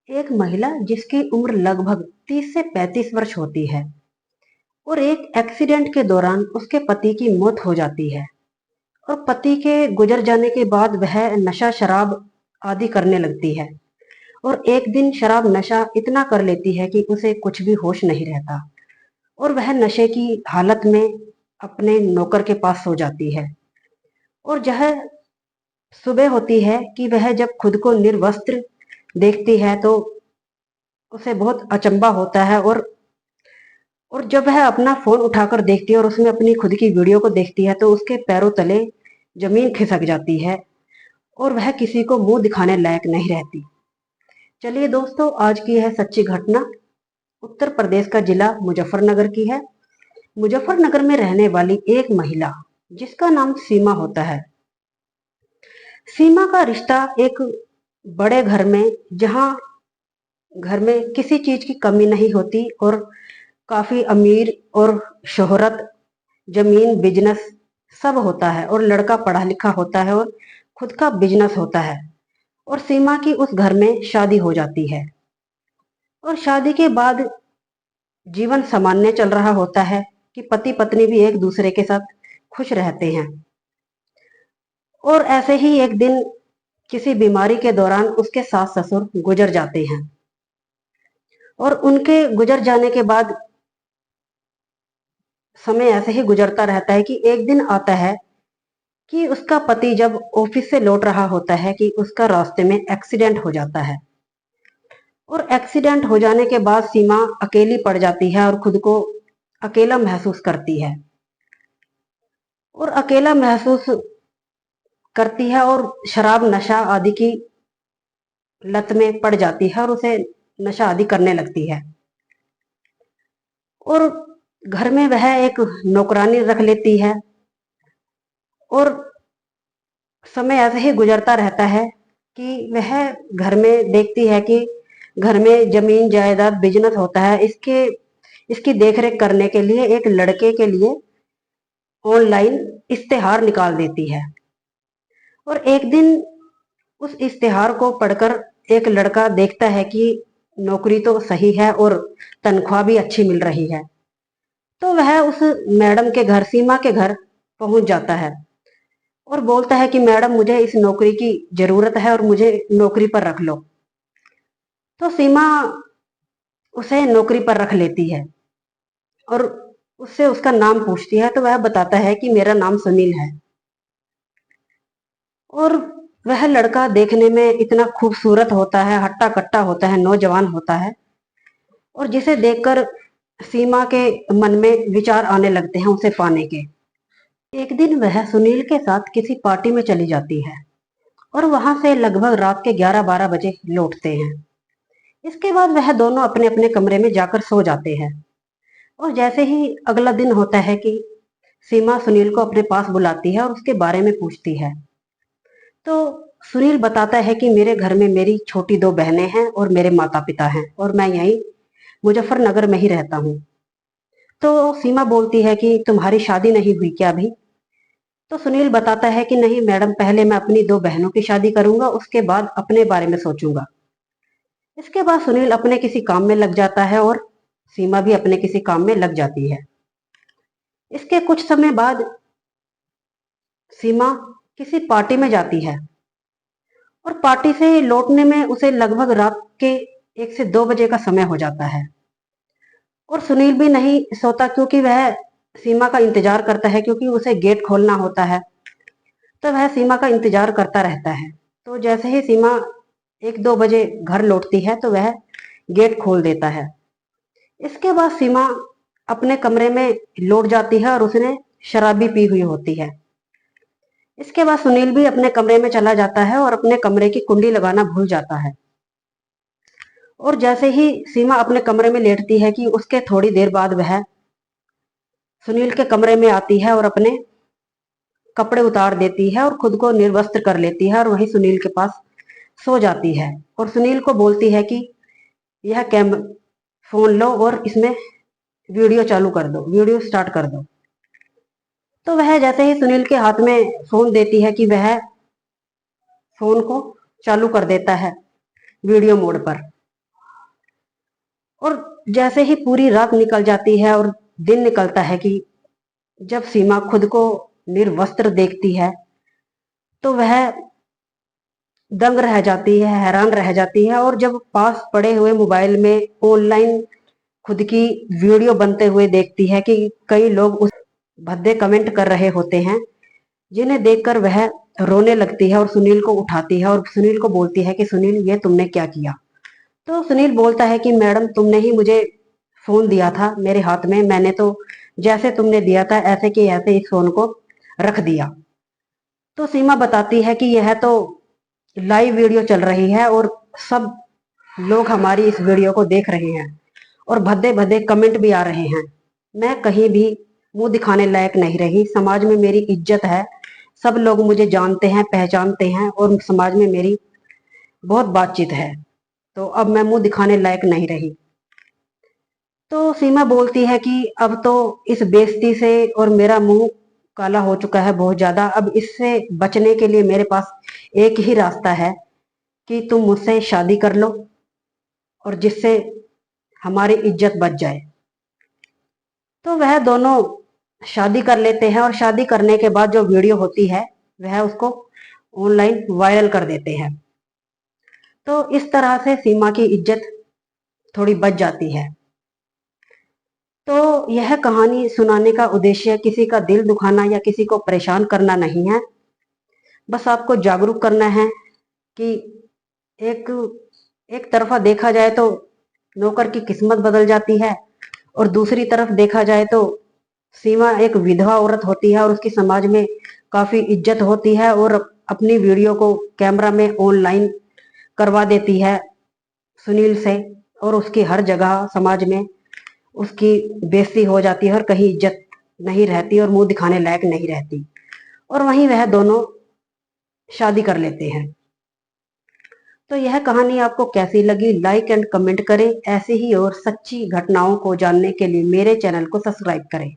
एक महिला जिसकी उम्र लगभग 30 से 35 वर्ष होती है और एक एक्सीडेंट के दौरान उसके पति की मौत हो जाती है। और पति के गुजर जाने के बाद वह नशा शराब आदि करने लगती है। और एक दिन शराब नशा इतना कर लेती है कि उसे कुछ भी होश नहीं रहता और वह नशे की हालत में अपने नौकर के पास सो जाती है। और जह सुबह होती है कि वह जब खुद को निर्वस्त्र देखती है तो उसे बहुत अचंभा होता है। और जब वह अपना फोन उठाकर देखती है और उसमें अपनी खुद की वीडियो को देखती है तो उसके पैरों तले जमीन खिसक जाती है और वह किसी को मुंह दिखाने लायक नहीं रहती। चलिए दोस्तों, आज की यह सच्ची घटना उत्तर प्रदेश का जिला मुजफ्फरनगर की है। मुजफ्फरनगर में रहने वाली एक महिला जिसका नाम सीमा होता है। सीमा का रिश्ता एक बड़े घर में, जहां घर में किसी चीज की कमी नहीं होती और काफी अमीर और शोहरत, जमीन, बिजनेस सब होता है और लड़का पढ़ा लिखा होता है और खुद का बिजनेस होता है। और सीमा की उस घर में शादी हो जाती है और शादी के बाद जीवन सामान्य चल रहा होता है कि पति पत्नी भी एक दूसरे के साथ खुश रहते हैं। और ऐसे ही एक दिन किसी बीमारी के दौरान उसके सास ससुर गुजर जाते हैं और उनके गुजर जाने के बाद समय ऐसे ही गुजरता रहता है कि एक दिन आता है कि उसका पति जब ऑफिस से लौट रहा होता है कि उसका रास्ते में एक्सीडेंट हो जाता है। और एक्सीडेंट हो जाने के बाद सीमा अकेली पड़ जाती है और खुद को अकेला महसूस करती है और अकेला महसूस करती है और शराब नशा आदि की लत में पड़ जाती है और उसे नशा आदि करने लगती है। और घर में वह एक नौकरानी रख लेती है और समय ऐसे ही गुजरता रहता है कि वह घर में देखती है कि घर में जमीन जायदाद बिजनेस होता है। इसकी देखरेख करने के लिए एक लड़के के लिए ऑनलाइन इश्तेहार निकाल देती है। और एक दिन उस इश्तेहार को पढ़कर एक लड़का देखता है कि नौकरी तो सही है और तनख्वाह भी अच्छी मिल रही है। तो वह उस मैडम के घर, सीमा के घर पहुंच जाता है और बोलता है कि मैडम, मुझे इस नौकरी की जरूरत है और मुझे नौकरी पर रख लो। तो सीमा उसे नौकरी पर रख लेती है और उससे उसका नाम पूछती है तो वह बताता है कि मेरा नाम सुनील है। और वह लड़का देखने में इतना खूबसूरत होता है, हट्टा कट्टा होता है, नौजवान होता है और जिसे देखकर सीमा के मन में विचार आने लगते हैं उसे पाने के। एक दिन वह सुनील के साथ किसी पार्टी में चली जाती है और वहां से लगभग रात के 11-12 बजे लौटते हैं। इसके बाद वह दोनों अपने अपने कमरे में जाकर सो जाते हैं। और जैसे ही अगला दिन होता है कि सीमा सुनील को अपने पास बुलाती है और उसके बारे में पूछती है। तो सुनील बताता है कि मेरे घर में मेरी छोटी 2 बहनें हैं और मेरे माता पिता हैं और मैं यहीं मुजफ्फरनगर में ही रहता हूँ। तो सीमा बोलती है कि तुम्हारी शादी नहीं हुई क्या अभी? तो सुनील बताता है कि नहीं मैडम, पहले मैं अपनी 2 बहनों की शादी करूंगा, उसके बाद अपने बारे में सोचूंगा। इसके बाद सुनील अपने किसी काम में लग जाता है और सीमा भी अपने किसी काम में लग जाती है। इसके कुछ समय बाद सीमा किसी पार्टी में जाती है और पार्टी से लौटने में उसे लगभग रात के 1 से 2 बजे का समय हो जाता है। और सुनील भी नहीं सोता क्योंकि वह सीमा का इंतजार करता है, क्योंकि उसे गेट खोलना होता है। तो वह सीमा का इंतजार करता रहता है। तो जैसे ही सीमा 1-2 बजे घर लौटती है तो वह गेट खोल देता है। इसके बाद सीमा अपने कमरे में लौट जाती है और उसने शराब भी पी हुई होती है। इसके बाद सुनील भी अपने कमरे में चला जाता है और अपने कमरे की कुंडी लगाना भूल जाता है। और जैसे ही सीमा अपने कमरे में लेटती है कि उसके थोड़ी देर बाद वह सुनील के कमरे में आती है और अपने कपड़े उतार देती है और खुद को निर्वस्त्र कर लेती है और वहीं सुनील के पास सो जाती है। और सुनील को बोलती है कि यह कैम फोन लो और इसमें वीडियो चालू कर दो, वीडियो स्टार्ट कर दो। तो वह जैसे ही सुनील के हाथ में फोन देती है कि वह फोन को चालू कर देता है वीडियो मोड पर। और जैसे ही पूरी रात निकल जाती है और दिन निकलता है कि जब सीमा खुद को निर्वस्त्र देखती है तो वह दंग रह जाती है, हैरान रह जाती है। और जब पास पड़े हुए मोबाइल में ऑनलाइन खुद की वीडियो बनते हुए देखती है कि कई लोग उस भद्दे कमेंट कर रहे होते हैं, जिन्हें देखकर वह रोने लगती है और सुनील को उठाती है और सुनील को बोलती है कि सुनील, ये तुमने क्या किया। तो सुनील बोलता है कि मैडम, तुमने ही मुझे फोन दिया था मेरे हाथ में, मैंने तो जैसे तुमने दिया था ऐसे के ऐसे इस फोन को रख दिया। तो सीमा बताती है कि यह तो लाइव वीडियो चल रही है और सब लोग हमारी इस वीडियो को देख रहे हैं और भद्दे भद्दे कमेंट भी आ रहे हैं। मैं कहीं भी मुंह दिखाने लायक नहीं रही, समाज में मेरी इज्जत है, सब लोग मुझे जानते हैं, पहचानते हैं और समाज में मेरी बहुत बातचीत है, तो अब मैं मुंह दिखाने लायक नहीं रही। तो सीमा बोलती है कि अब तो इस बेइज्जती से और मेरा मुंह काला हो चुका है बहुत ज्यादा, अब इससे बचने के लिए मेरे पास एक ही रास्ता है कि तुम मुझसे शादी कर लो और जिससे हमारी इज्जत बच जाए। तो वह दोनों शादी कर लेते हैं और शादी करने के बाद जो वीडियो होती है वह उसको ऑनलाइन वायरल कर देते हैं। तो इस तरह से सीमा की इज्जत थोड़ी बच जाती है। तो यह कहानी सुनाने का उद्देश्य किसी का दिल दुखाना या किसी को परेशान करना नहीं है, बस आपको जागरूक करना है कि एक एक तरफा देखा जाए तो नौकर की किस्मत बदल जाती है और दूसरी तरफ देखा जाए तो सीमा एक विधवा औरत होती है और उसकी समाज में काफी इज्जत होती है और अपनी वीडियो को कैमरा में ऑनलाइन करवा देती है सुनील से, और उसकी हर जगह समाज में उसकी बेइज्जती हो जाती है और कहीं इज्जत नहीं रहती और मुंह दिखाने लायक नहीं रहती। और वहीं वह दोनों शादी कर लेते हैं। तो यह कहानी आपको कैसी लगी, लाइक एंड कमेंट करें। ऐसे ही और सच्ची घटनाओं को जानने के लिए मेरे चैनल को सब्सक्राइब करें।